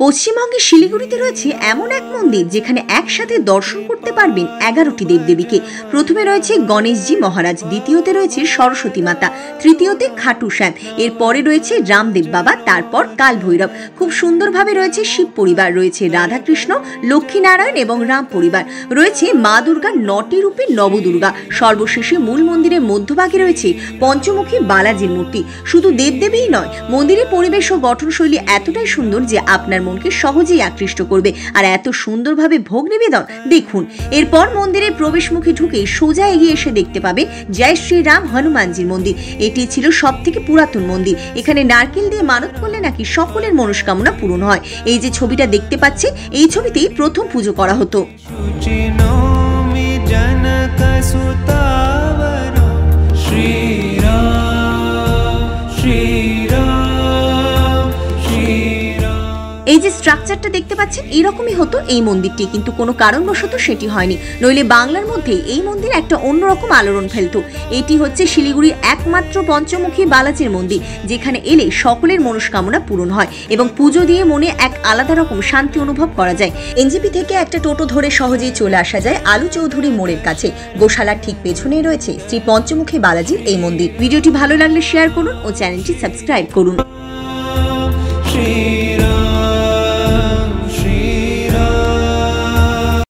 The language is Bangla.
পশ্চিমবঙ্গের শিলিগুড়িতে রয়েছে এমন এক মন্দির যেখানে একসাথে দর্শন করতে পারবেন 11টি দেবদেবীকে। প্রথমে রয়েছে গণেশজি মহারাজ, দ্বিতীয়তে রয়েছে সরস্বতী মাতা, তৃতীয়তে খাটু শ্যাম, এরপরে রয়েছে রামদেব বাবা, তারপর কাল ভৈরব। খুব সুন্দরভাবে রয়েছে শিব পরিবার, রয়েছে রাধাকৃষ্ণ, লক্ষ্মীনারায়ণ এবং রাম পরিবার, রয়েছে মা দুর্গার 9টি রূপের নবদুর্গা। সর্বশেষে মূল মন্দিরের মধ্যভাগে রয়েছে পঞ্চমুখী বালাজির মূর্তি। শুধু দেবদেবীই নয়, মন্দিরের পরিবেশ ও গঠনশৈলী এতটাই সুন্দর যে আপনার মনকে সহজেই আকৃষ্ট করবে। আর এত সুন্দরভাবে ভোগ নিবেদন দেখুন। এরপর মন্দিরের প্রবেশমুখে ঢুকে সোজা এগিয়ে এসে দেখতে পাবে জয় শ্রীরাম হনুমানজির মন্দির। এটি ছিল সব থেকে পুরাতন মন্দির। এখানে নারকেল দিয়ে মানত করলে নাকি সকলের মনস্কামনা পূরণ হয়। এই যে ছবিটা দেখতে পাচ্ছে, এই ছবিতেই প্রথম পুজো করা হতো। এই যে স্ট্রাকচারটা দেখতে পাচ্ছেন, এইরকমই হতো এই মন্দিরটি, কিন্তু কোনো কারণবশত সেটি হয়নি, নইলে বাংলার মধ্যে এই মন্দির একটা অন্যরকম আলোড়ন ফেলতো। এটি হচ্ছে শিলিগুড়ির একমাত্র পঞ্চমুখী বালাজির মন্দির, যেখানে এলে সকলের মনস্কামনা পূরণ হয় এবং পুজো দিয়ে মনে এক আলাদা রকম শান্তি অনুভব করা যায়। এনজেপি থেকে একটা টোটো ধরে সহজেই চলে আসা যায় আলু চৌধুরী মোড়ের কাছে। গোশালার ঠিক পেছনেই রয়েছে শ্রী পঞ্চমুখী বালাজির এই মন্দির। ভিডিওটি ভালো লাগলে শেয়ার করুন ও চ্যানেলটি সাবস্ক্রাইব করুন।